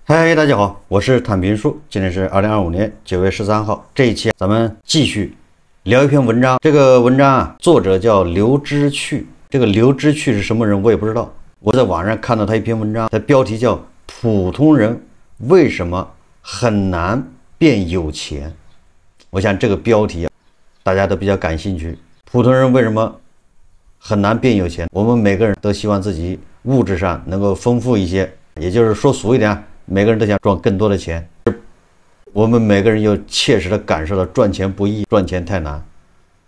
嗨，大家好，我是坦平叔，今天是2025年9月13号。这一期咱们继续聊一篇文章。这个文章作者叫刘知趣。这个刘知趣是什么人，我也不知道。我在网上看到他一篇文章，它标题叫《普通人为什么很难变有钱》。我想这个标题大家都比较感兴趣。普通人为什么很难变有钱？我们每个人都希望自己物质上能够丰富一些，也就是说俗一点，每个人都想赚更多的钱。我们每个人又切实的感受到赚钱不易，赚钱太难。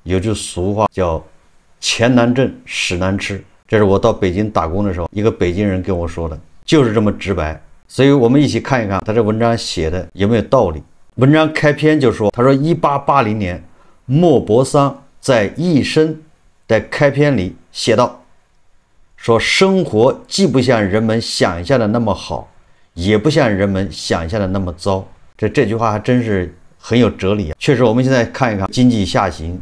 有句俗话叫钱难挣，屎难吃。这是我到北京打工的时候，一个北京人跟我说的，就是这么直白。所以我们一起看一看他这文章写的有没有道理。文章开篇就说，他说1880年莫泊桑在一生的开篇里写道，说生活既不像人们想象的那么好，也不像人们想象的那么糟。这句话还真是很有哲理啊。确实，我们现在看一看经济下行，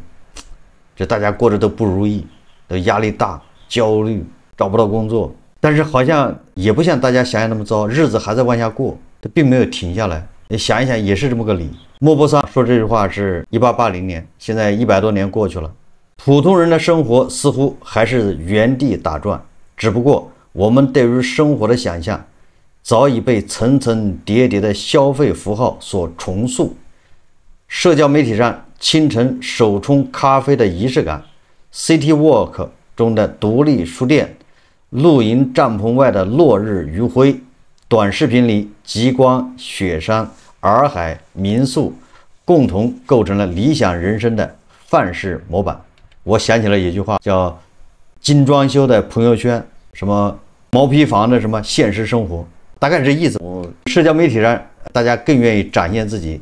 这大家过得都不如意，都压力大、焦虑，找不到工作。但是好像也不像大家想象那么糟，日子还在往下过，它并没有停下来。你想一想，也是这么个理。莫泊桑说这句话是1880年，现在100多年过去了。普通人的生活似乎还是原地打转，只不过我们对于生活的想象早已被层层叠叠的消费符号所重塑。社交媒体上清晨手冲咖啡的仪式感， City Walk 中的独立书店，露营帐篷外的落日余晖，短视频里极光、雪山、洱海、民宿，共同构成了理想人生的范式模板。我想起了一句话，叫精装修的朋友圈，什么毛坯房的什么现实生活，大概是这意思。社交媒体上大家更愿意展现自己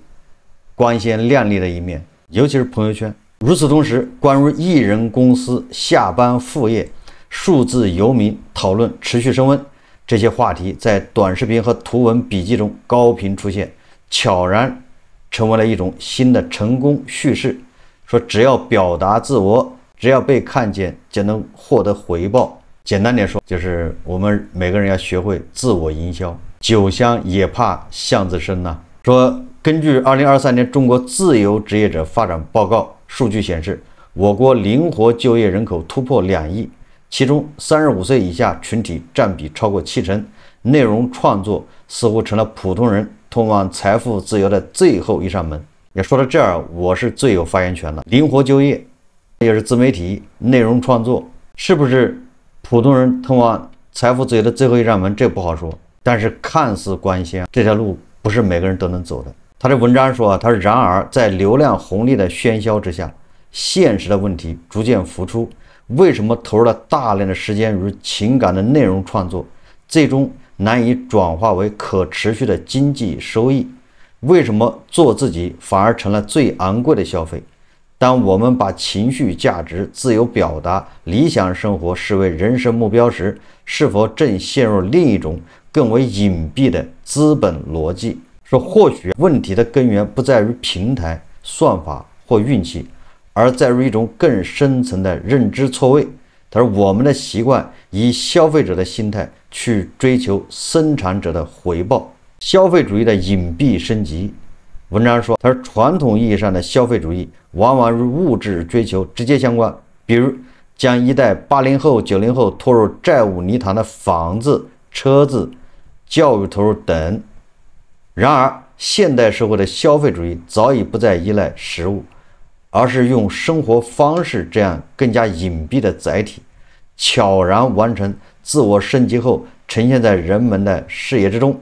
光鲜亮丽的一面，尤其是朋友圈。与此同时，关于艺人公司、下班副业、数字游民讨论持续升温，这些话题在短视频和图文笔记中高频出现，悄然成为了一种新的成功叙事。说只要表达自我，只要被看见，就能获得回报。简单点说，就是我们每个人要学会自我营销。酒香也怕巷子深呐。说根据2023年中国自由职业者发展报告数据显示，我国灵活就业人口突破2亿，其中35岁以下群体占比超过70%。内容创作似乎成了普通人通往财富自由的最后一扇门。也说到这儿，我是最有发言权的。灵活就业也是自媒体内容创作，是不是普通人通往财富自由的最后一扇门，这不好说。但是看似光鲜，这条路不是每个人都能走的。他这文章说，他说然而在流量红利的喧嚣之下，现实的问题逐渐浮出。为什么投入了大量的时间与情感的内容创作，最终难以转化为可持续的经济收益？为什么做自己反而成了最昂贵的消费？当我们把情绪价值、自由表达、理想生活视为人生目标时，是否正陷入另一种更为隐蔽的资本逻辑？说或许问题的根源不在于平台、算法或运气，而在于一种更深层的认知错位。他说我们的习惯以消费者的心态去追求生产者的回报。消费主义的隐蔽升级。文章说，他说传统意义上的消费主义往往与物质追求直接相关，比如将一代80后、90后拖入债务泥潭的房子、车子、教育投入等。然而，现代社会的消费主义早已不再依赖实物，而是用生活方式这样更加隐蔽的载体，悄然完成自我升级后，呈现在人们的视野之中。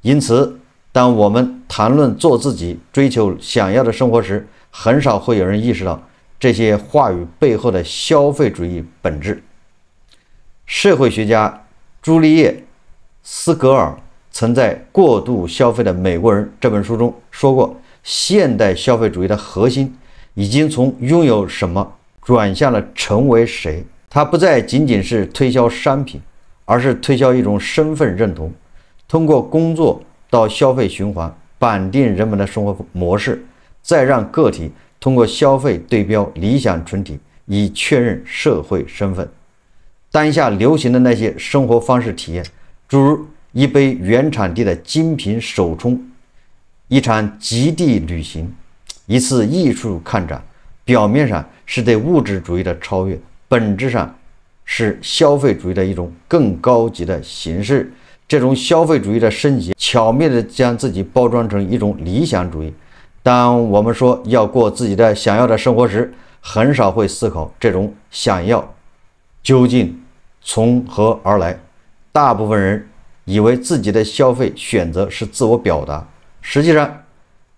因此，当我们谈论做自己、追求想要的生活时，很少会有人意识到这些话语背后的消费主义本质。社会学家朱丽叶·斯格尔曾在《过度消费的美国人》这本书中说过，现代消费主义的核心已经从拥有什么转向了成为谁。它不再仅仅是推销商品，而是推销一种身份认同。通过工作到消费循环，绑定人们的生活模式，再让个体通过消费对标理想群体，以确认社会身份。当下流行的那些生活方式体验，诸如一杯原产地的精品手冲，一场极地旅行，一次艺术看展，表面上是对物质主义的超越，本质上是消费主义的一种更高级的形式。这种消费主义的升级，巧妙地将自己包装成一种理想主义。当我们说要过自己的想要的生活时，很少会思考这种想要究竟从何而来。大部分人以为自己的消费选择是自我表达，实际上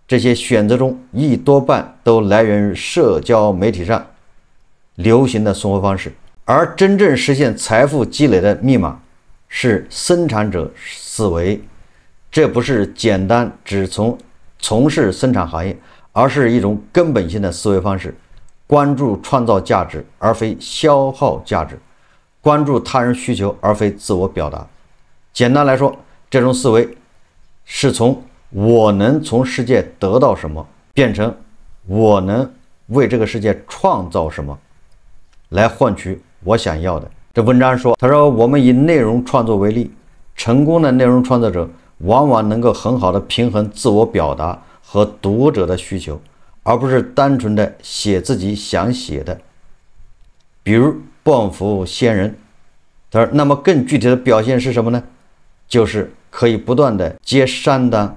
这些选择中一多半都来源于社交媒体上流行的生活方式，而真正实现财富积累的密码是生产者思维。这不是简单只从事生产行业，而是一种根本性的思维方式，关注创造价值而非消耗价值，关注他人需求而非自我表达。简单来说，这种思维是从我能从世界得到什么变成我能为这个世界创造什么来换取我想要的。这文章说，他说我们以内容创作为例，成功的内容创作者往往能够很好的平衡自我表达和读者的需求，而不是单纯的写自己想写的。比如暴富仙人，他说那么更具体的表现是什么呢？就是可以不断的接商单，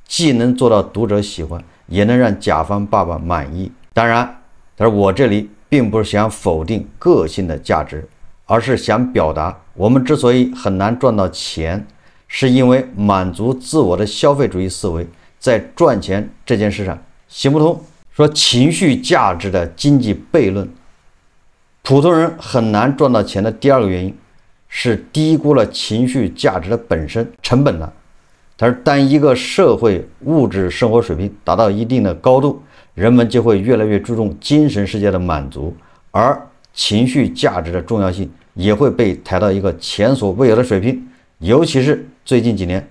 既能做到读者喜欢，也能让甲方爸爸满意。当然，他说我这里并不是想否定个性的价值，而是想表达我们之所以很难赚到钱，是因为满足自我的消费主义思维在赚钱这件事上行不通。说情绪价值的经济悖论，普通人很难赚到钱的第二个原因是低估了情绪价值的本身成本了。他说，当一个社会物质生活水平达到一定的高度，人们就会越来越注重精神世界的满足，而情绪价值的重要性也会被抬到一个前所未有的水平。尤其是最近几年，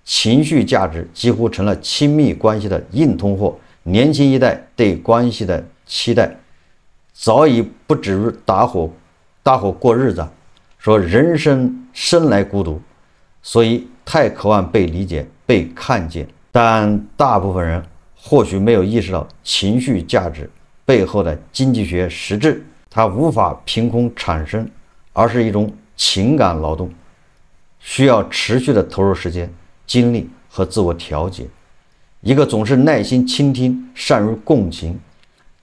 情绪价值几乎成了亲密关系的硬通货，年轻一代对关系的期待早已不止于搭伙过日子。说人生来孤独，所以太渴望被理解被看见。但大部分人或许没有意识到情绪价值背后的经济学实质，它无法凭空产生，而是一种情感劳动，需要持续的投入时间精力和自我调节。一个总是耐心倾听善于共情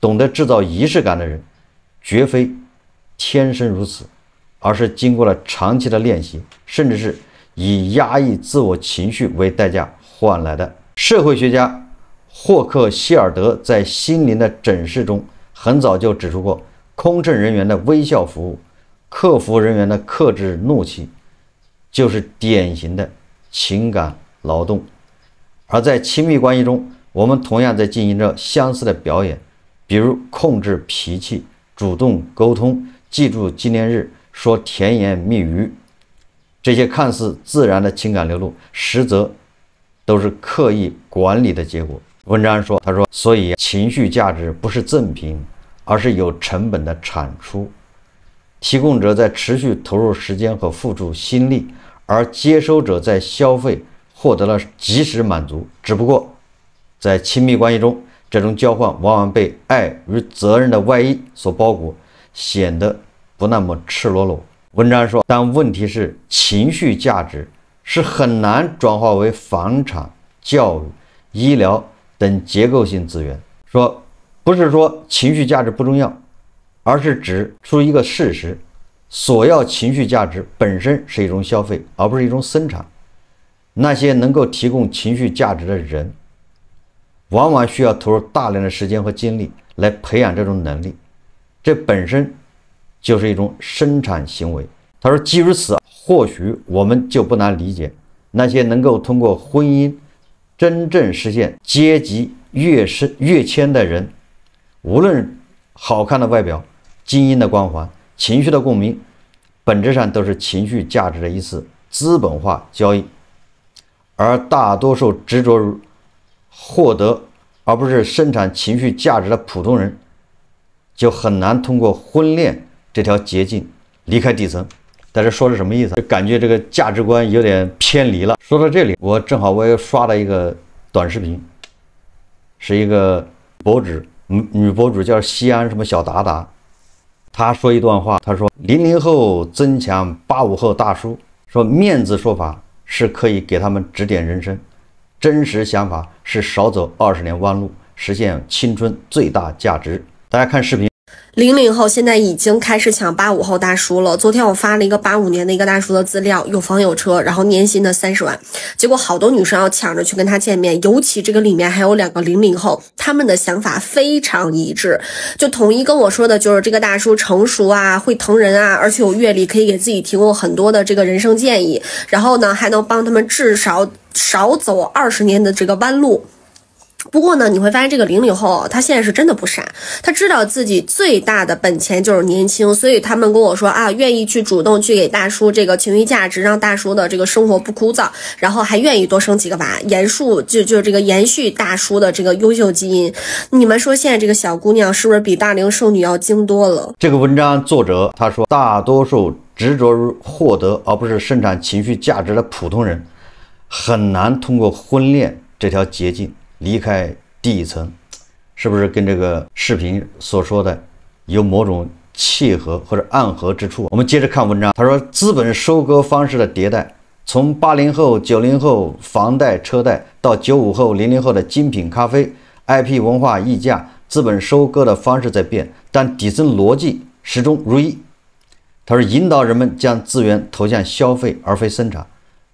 懂得制造仪式感的人，绝非天生如此，而是经过了长期的练习，甚至是以压抑自我情绪为代价换来的。社会学家霍克希尔德在《心灵的诊室》中很早就指出过，空乘人员的微笑服务，客服人员的克制怒气，就是典型的情感劳动。而在亲密关系中，我们同样在进行着相似的表演，比如控制脾气、主动沟通、记住纪念日、说甜言蜜语。这些看似自然的情感流露，实则都是刻意管理的结果。文章说，他说，所以情绪价值不是赠品，而是有成本的产出。提供者在持续投入时间和付出心力，而接收者在消费获得了及时满足。只不过在亲密关系中，这种交换往往被爱与责任的外衣所包裹，显得不那么赤裸裸。文章说，但问题是情绪价值是很难转化为房产、教育、医疗等结构性资源。说不是说情绪价值不重要，而是指出一个事实，索要情绪价值本身是一种消费，而不是一种生产。那些能够提供情绪价值的人，往往需要投入大量的时间和精力来培养这种能力，这本身就是一种生产行为。他说，基于此，或许我们就不难理解那些能够通过婚姻真正实现阶级跃迁的人，无论好看的外表、精英的光环、情绪的共鸣，本质上都是情绪价值的一次资本化交易。而大多数执着于获得而不是生产情绪价值的普通人，就很难通过婚恋这条捷径离开底层，但是说是什么意思？就感觉这个价值观有点偏离了。说到这里，我也刷了一个短视频，是一个博主，女博主叫西安什么小达达，她说一段话，她说00后增强85后大叔，说面子说法是可以给他们指点人生，真实想法是少走20年弯路，实现青春最大价值。大家看视频。00后现在已经开始抢85后大叔了。昨天我发了一个85年的一个大叔的资料，有房有车，然后年薪的30万，结果好多女生要抢着去跟他见面，尤其这个里面还有2个00后，他们的想法非常一致，就统一跟我说的就是这个大叔成熟啊，会疼人啊，而且有阅历，可以给自己提供很多的这个人生建议，然后呢还能帮他们至少少走20年的这个弯路。不过呢，你会发现这个00后他现在是真的不傻，他知道自己最大的本钱就是年轻，所以他们跟我说啊，愿意去主动去给大叔这个情绪价值，让大叔的这个生活不枯燥，然后还愿意多生几个娃，延续大叔的这个优秀基因。你们说现在这个小姑娘是不是比大龄剩女要精多了？这个文章作者他说，大多数执着于获得而不是生产情绪价值的普通人，很难通过婚恋这条捷径离开第一层，是不是跟这个视频所说的有某种契合或者暗合之处？我们接着看文章，他说资本收割方式的迭代，从80后、90后房贷车贷到95后、00后的精品咖啡、IP 文化溢价，资本收割的方式在变，但底层逻辑始终如一。他说引导人们将资源投向消费而非生产，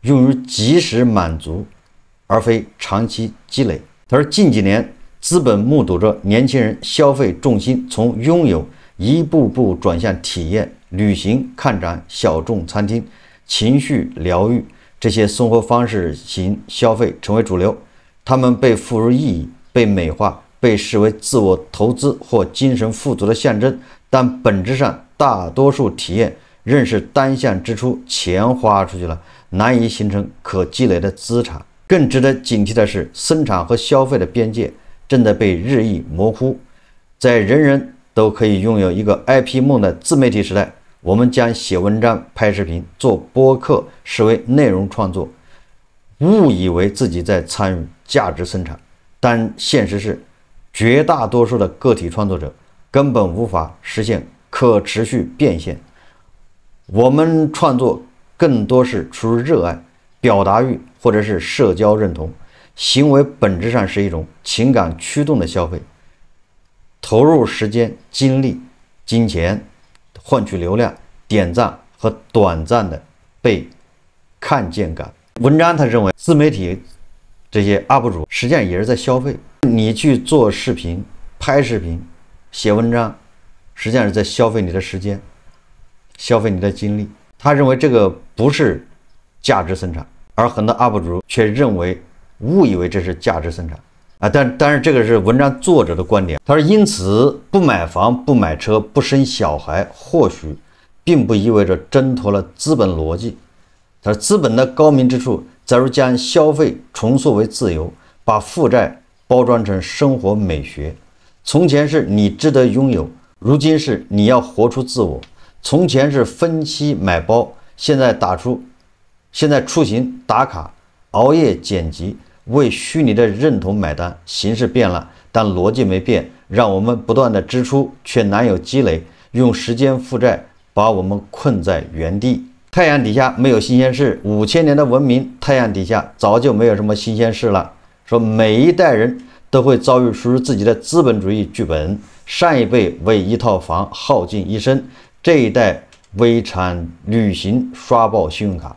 用于及时满足而非长期积累。他说近几年资本目睹着年轻人消费重心从拥有一步步转向体验、旅行、看展、小众餐厅、情绪疗愈这些生活方式型消费成为主流，他们被赋予意义，被美化，被视为自我投资或精神富足的象征，但本质上大多数体验仍是单向支出，钱花出去了，难以形成可积累的资产。更值得警惕的是，生产和消费的边界正在被日益模糊。在人人都可以拥有一个 IP 梦的自媒体时代，我们将写文章、拍视频、做播客视为内容创作，误以为自己在参与价值生产，但现实是，绝大多数的个体创作者根本无法实现可持续变现。我们创作更多是出于热爱、表达欲或者是社交认同，行为本质上是一种情感驱动的消费，投入时间、精力、金钱，换取流量、点赞和短暂的被看见感。文章他认为，自媒体这些 UP 主实际上也是在消费。你去做视频、拍视频、写文章，实际上是在消费你的时间，消费你的精力。他认为这个不是价值生产，而很多 UP 主却误以为这是价值生产啊。但是这个是文章作者的观点。他说，因此不买房、不买车、不生小孩，或许并不意味着挣脱了资本逻辑。他说，资本的高明之处在于将消费重塑为自由，把负债包装成生活美学。从前是你值得拥有，如今是你要活出自我。从前是分期买包，现在出行打卡、熬夜剪辑，为虚拟的认同买单。形式变了，但逻辑没变，让我们不断的支出却难有积累，用时间负债把我们困在原地。太阳底下没有新鲜事，5000年的文明，太阳底下早就没有什么新鲜事了。说每一代人都会遭遇属于自己的资本主义剧本，上一辈为一套房耗尽一生，这一代为场旅行刷爆信用卡。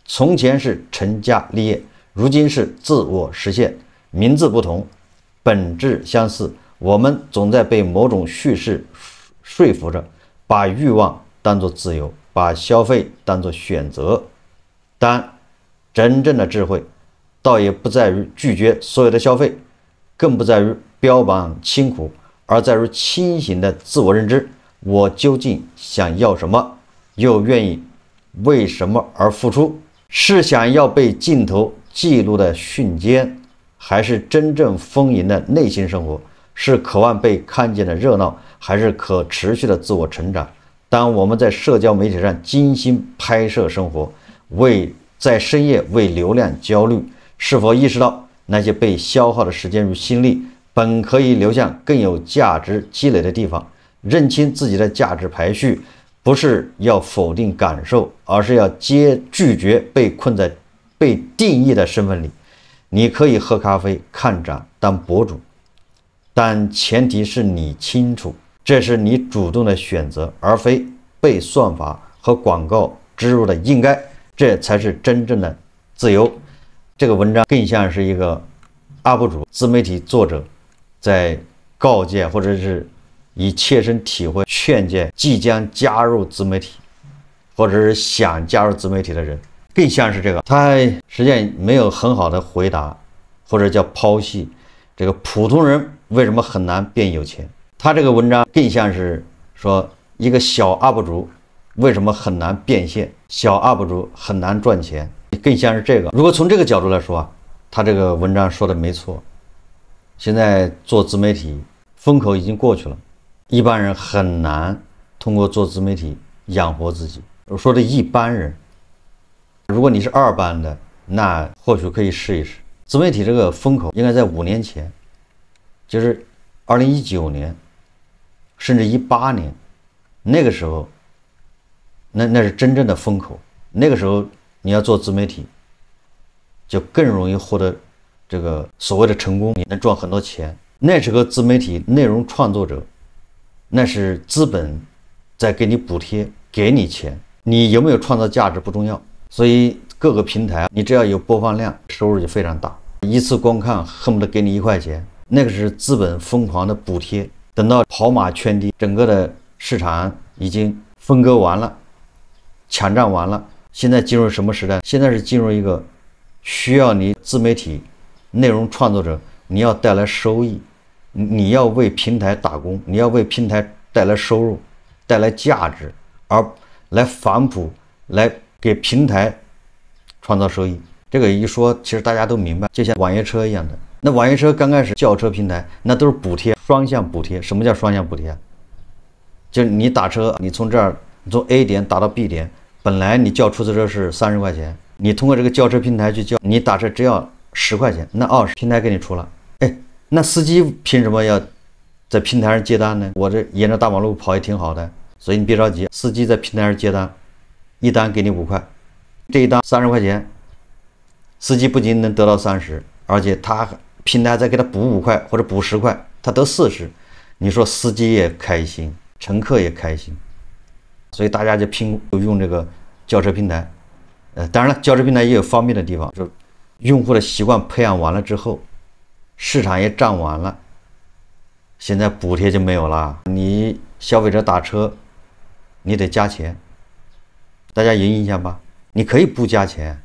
从前是成家立业，如今是自我实现，名字不同，本质相似。我们总在被某种叙事说服着，把欲望当作自由，把消费当作选择。但真正的智慧倒也不在于拒绝所有的消费，更不在于标榜清苦，而在于清醒的自我认知。我究竟想要什么，又愿意为什么而付出？是想要被镜头记录的瞬间，还是真正丰盈的内心生活？是渴望被看见的热闹，还是可持续的自我成长？当我们在社交媒体上精心拍摄生活，在深夜为流量焦虑，是否意识到那些被消耗的时间与心力本可以流向更有价值积累的地方？认清自己的价值排序，不是要否定感受，而是要拒绝被困在被定义的身份里。你可以喝咖啡、看展、当博主，但前提是你清楚，这是你主动的选择，而非被算法和广告植入的应该，这才是真正的自由。这个文章更像是一个 UP 主、自媒体作者在告诫，或者是以切身体会劝诫即将加入自媒体，或者是想加入自媒体的人。更像是这个，他实际上没有很好的回答，或者叫剖析这个普通人为什么很难变有钱。他这个文章更像是说一个小 UP 主为什么很难变现，小 UP 主很难赚钱，更像是这个。如果从这个角度来说，他这个文章说的没错。现在做自媒体风口已经过去了，一般人很难通过做自媒体养活自己。我说的一般人，如果你是二班的，那或许可以试一试。自媒体这个风口应该在5年前，就是2019年，甚至18年，那个时候，那是真正的风口。那个时候你要做自媒体，就更容易获得这个所谓的成功，你能赚很多钱。那时候自媒体内容创作者，那是资本在给你补贴，给你钱，你有没有创造价值不重要。所以各个平台，你只要有播放量，收入就非常大，一次观看恨不得给你1块钱。那个是资本疯狂的补贴。等到跑马圈地，整个的市场已经分割完了，抢占完了，现在进入什么时代？现在是进入一个需要你自媒体内容创作者，你要带来收益，你要为平台打工，你要为平台带来收入，带来价值，而来反哺，来给平台创造收益。这个一说，其实大家都明白，就像网约车一样的。那网约车刚开始轿车平台，那都是补贴，双向补贴。什么叫双向补贴？就是你打车，你从这儿，你从 A 点打到 B 点，本来你叫出租车是30块钱，你通过这个轿车平台去叫，你打车只要10块钱，那20平台给你出了。哎，那司机凭什么要在平台上接单呢？我这沿着大马路跑也挺好的，所以你别着急，司机在平台上接单，一单给你5块，这一单30块钱，司机不仅能得到30，而且他平台再给他补5块或者补10块，他得40。你说司机也开心，乘客也开心，所以大家就拼用这个轿车平台。当然了，轿车平台也有方便的地方，就是用户的习惯培养完了之后，市场也占完了，现在补贴就没有了。你消费者打车，你得加钱，大家有印象吧？你可以不加钱，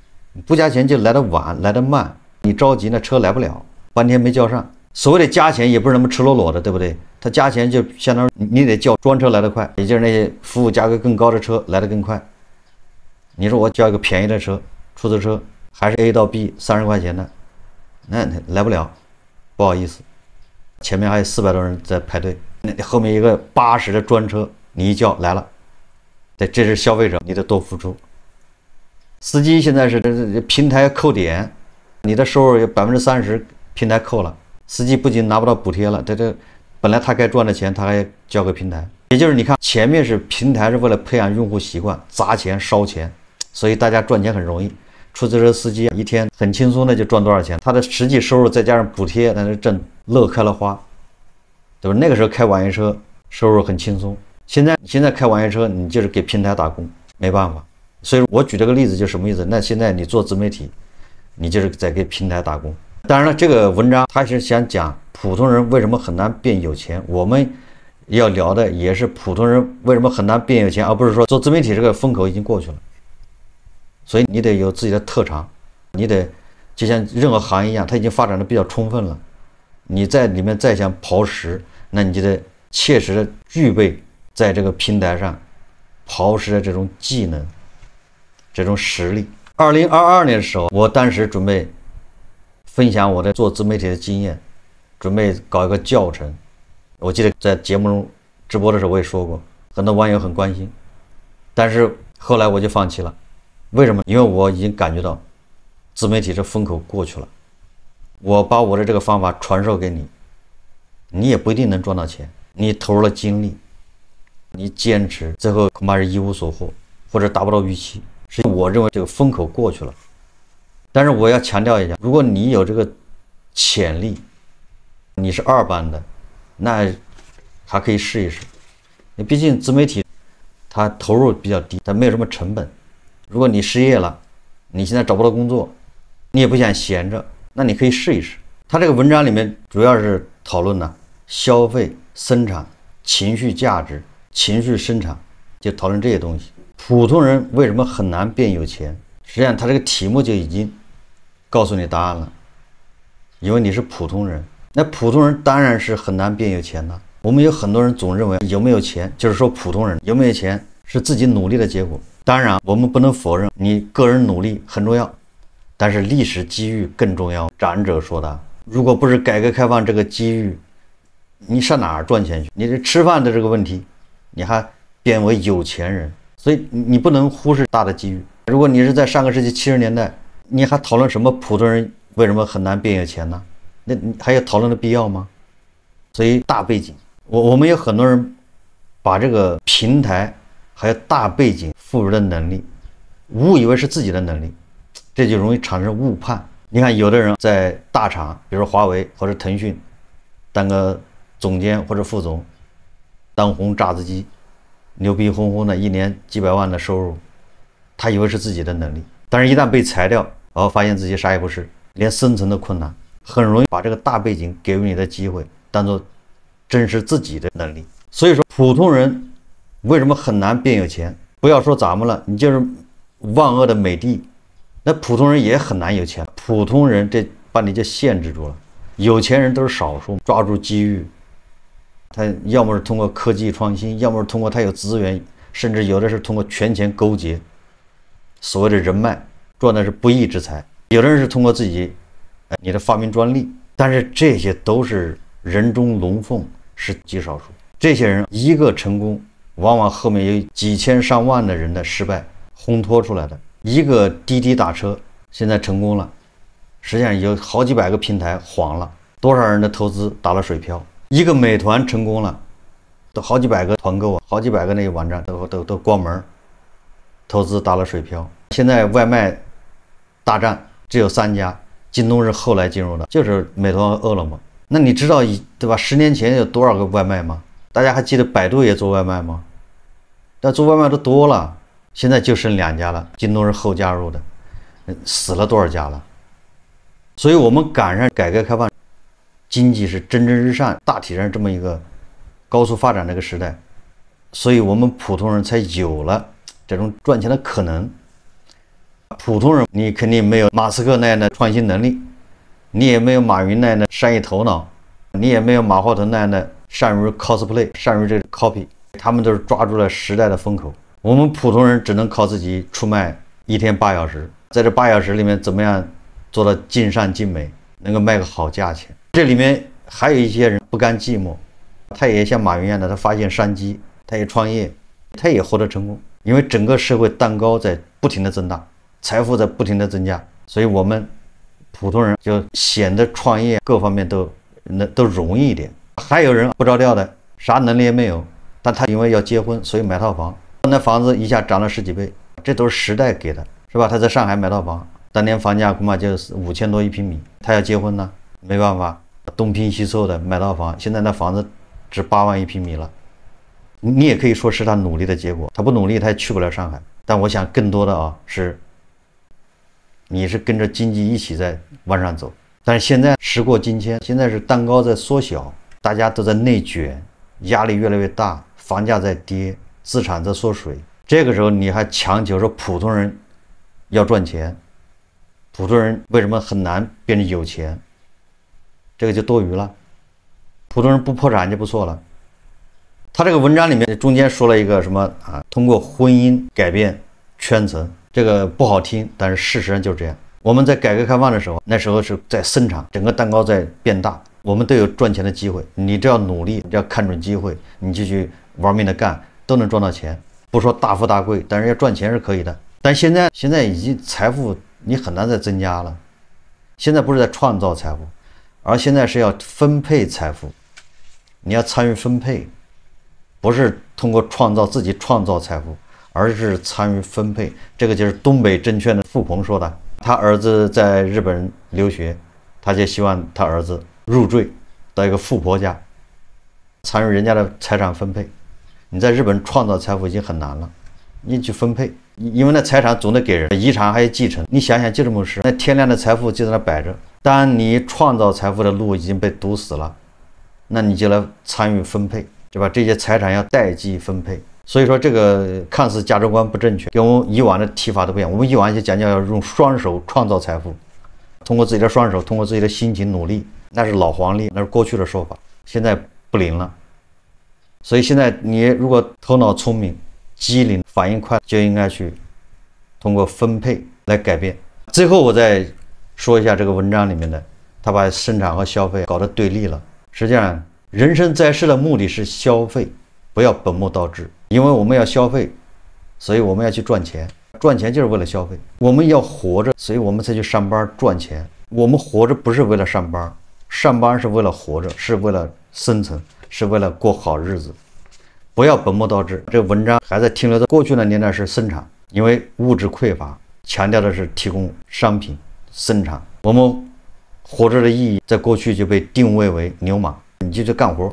不加钱就来得晚，来得慢，你着急那车来不了，半天没叫上。所谓的加钱也不是那么赤裸裸的，对不对？他加钱就相当于你得叫专车来得快，也就是那些服务价格更高的车来得更快。你说我叫一个便宜的车，出租车还是 A 到 B 30块钱的，那来不了，不好意思，前面还有400多人在排队，那后面一个80的专车，你一叫来了，对，这是消费者，你得多付出。司机现在是平台扣点，你的收入有30%平台扣了，司机不仅拿不到补贴了，这本来他该赚的钱他还交给平台。也就是你看前面是平台是为了培养用户习惯，砸钱烧钱，所以大家赚钱很容易。出租车司机一天很轻松的就赚多少钱，他的实际收入再加上补贴，那是挣乐开了花，对吧？那个时候开网约车收入很轻松，现在开网约车你就是给平台打工，没办法。所以我举这个例子就什么意思？那现在你做自媒体，你就是在给平台打工。当然了，这个文章他是想讲普通人为什么很难变有钱，我们要聊的也是普通人为什么很难变有钱，而不是说做自媒体这个风口已经过去了。所以你得有自己的特长，你得就像任何行业一样，它已经发展的比较充分了，你在里面再想刨食，那你就得切实的具备在这个平台上刨食的这种技能，这种实力。2022年的时候，我当时准备分享我的做自媒体的经验，准备搞一个教程。我记得在节目中直播的时候我也说过，很多网友很关心，但是后来我就放弃了。为什么？因为我已经感觉到自媒体这风口过去了。我把我的这个方法传授给你，你也不一定能赚到钱。你投入了精力，你坚持，最后恐怕是一无所获，或者达不到预期。所以我认为这个风口过去了。但是我要强调一下，如果你有这个潜力，你是2班的，那还可以试一试。你毕竟自媒体它投入比较低，它没有什么成本。如果你失业了，你现在找不到工作，你也不想闲着，那你可以试一试。他这个文章里面主要是讨论呢消费、生产、情绪价值、情绪生产，就讨论这些东西。普通人为什么很难变有钱？实际上他这个题目就已经告诉你答案了，因为你是普通人。那普通人当然是很难变有钱的。我们有很多人总认为有没有钱，就是说普通人有没有钱是自己努力的结果。当然我们不能否认你个人努力很重要，但是历史机遇更重要。长者说的，如果不是改革开放这个机遇，你上哪儿赚钱去？你这吃饭的这个问题，你还变为有钱人，所以你不能忽视大的机遇。如果你是在上个世纪70年代，你还讨论什么普通人为什么很难变有钱呢？那你还有讨论的必要吗？所以大背景，我们有很多人把这个平台还有大背景赋予的能力，误以为是自己的能力，这就容易产生误判。你看有的人在大厂，比如说华为或者腾讯，当个总监或者副总，当红榨汁机，牛逼哄哄的，一年几百万的收入，他以为是自己的能力，但是一旦被裁掉，然后发现自己啥也不是，连生存的困难，很容易把这个大背景给予你的机会当做真实自己的能力。所以说普通人为什么很难变有钱？不要说咱们了，你就是万恶的美的，那普通人也很难有钱。普通人这把你就限制住了，有钱人都是少数，抓住机遇，他要么是通过科技创新，要么是通过他有资源，甚至有的是通过权钱勾结，所谓的人脉，赚的是不义之财。有的人是通过自己你的发明专利，但是这些都是人中龙凤，是极少数。这些人一个成功，往往后面有几千上万的人的失败烘托出来的。一个滴滴打车现在成功了，实际上有好几百个平台黄了，多少人的投资打了水漂。一个美团成功了，都好几百个团购，好几百个那个网站都关门，投资打了水漂。现在外卖大战只有3家，京东是后来进入的，就是美团和饿了么。那你知道对吧？10年前有多少个外卖吗？大家还记得百度也做外卖吗？但做外卖都多了，现在就剩2家了，京东是后加入的，死了多少家了？所以我们赶上改革开放，经济是蒸蒸日上，大体上这么一个高速发展的一个时代，所以我们普通人才有了这种赚钱的可能。普通人你肯定没有马斯克那样的创新能力，你也没有马云那样的商业头脑，你也没有马化腾那样的善于 cosplay， 善于这个 copy， 他们都是抓住了时代的风口。我们普通人只能靠自己出卖1天8小时，在这8小时里面怎么样做到尽善尽美，能够卖个好价钱。这里面还有一些人不甘寂寞，他也像马云一样的，他发现商机，他也创业，他也获得成功。因为整个社会蛋糕在不停的增大，财富在不停的增加，所以我们普通人就显得创业各方面都容易一点。还有人不着调的，啥能力也没有，但他因为要结婚，所以买套房，那房子一下涨了10几倍，这都是时代给的，是吧？他在上海买套房，当年房价恐怕就5000多1平米，他要结婚呢，没办法，东拼西凑的买套房，现在那房子值8万1平米了。你也可以说是他努力的结果，他不努力他也去不了上海。但我想更多的是你是跟着经济一起在往上走。但是现在时过境迁，现在是蛋糕在缩小，大家都在内卷，压力越来越大，房价在跌，资产在缩水。这个时候你还强求说普通人要赚钱，普通人为什么很难变成有钱？这个就多余了。普通人不破产就不错了。他这个文章里面中间说了一个什么啊？通过婚姻改变圈层，这个不好听，但是事实上就是这样。我们在改革开放的时候，那时候是在生产，整个蛋糕在变大，我们都有赚钱的机会。你只要努力，你只要看准机会，你就去玩命的干，都能赚到钱。不说大富大贵，但是要赚钱是可以的。但现在已经财富你很难再增加了。现在不是在创造财富，而现在是要分配财富。你要参与分配，不是通过自己创造财富，而是参与分配。这个就是东北证券的付鹏说的。他儿子在日本留学，他就希望他儿子入赘到一个富婆家，参与人家的财产分配。你在日本创造财富已经很难了，你去分配，因为那财产总得给人，遗产还有继承。你想想就这么事，那天量的财富就在那摆着。当你创造财富的路已经被堵死了，那你就来参与分配，对吧？这些财产要代际分配。所以说这个看似价值观不正确，跟我们以往的提法都不一样。我们以往就讲要用双手创造财富，通过自己的双手，通过自己的辛勤努力，那是老黄历，那是过去的说法，现在不灵了。所以现在你如果头脑聪明、机灵、反应快，就应该去通过分配来改变。最后我再说一下这个文章里面的，他把生产和消费搞得对立了。实际上，人生在世的目的是消费，不要本末倒置。因为我们要消费，所以我们要去赚钱，赚钱就是为了消费。我们要活着，所以我们才去上班赚钱。我们活着不是为了上班，上班是为了活着，是为了生存，是为了过好日子。不要本末倒置。这个文章还在停留在过去的年代是生产，因为物质匮乏，强调的是提供商品生产。我们活着的意义在过去就被定位为牛马，你就去干活，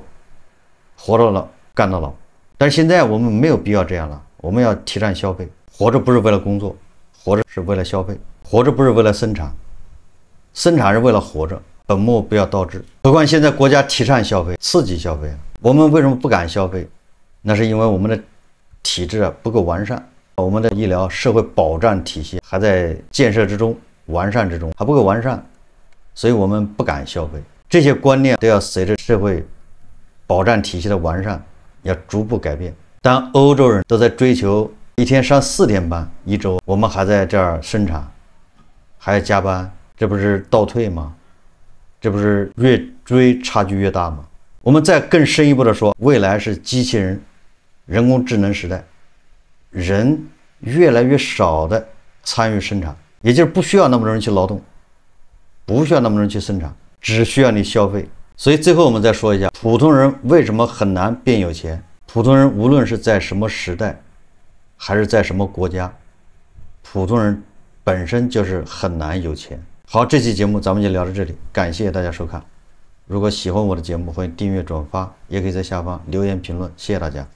活到老干到老。但是现在我们没有必要这样了，我们要提倡消费。活着不是为了工作，活着是为了消费。活着不是为了生产，生产是为了活着。本末不要倒置。何况现在国家提倡消费，刺激消费，我们为什么不敢消费？那是因为我们的体制不够完善，我们的医疗社会保障体系还在建设之中、完善之中，还不够完善，所以我们不敢消费。这些观念都要随着社会保障体系的完善，要逐步改变。当欧洲人都在追求一天上4天班一周，我们还在这儿生产，还要加班，这不是倒退吗？这不是越追差距越大吗？我们再更深一步的说，未来是机器人、人工智能时代，人越来越少的参与生产，也就是不需要那么多人去劳动，不需要那么多人去生产，只需要你消费。所以最后我们再说一下，普通人为什么很难变有钱？普通人无论是在什么时代，还是在什么国家，普通人本身就是很难有钱。好，这期节目咱们就聊到这里，感谢大家收看。如果喜欢我的节目，欢迎订阅转发，也可以在下方留言评论，谢谢大家。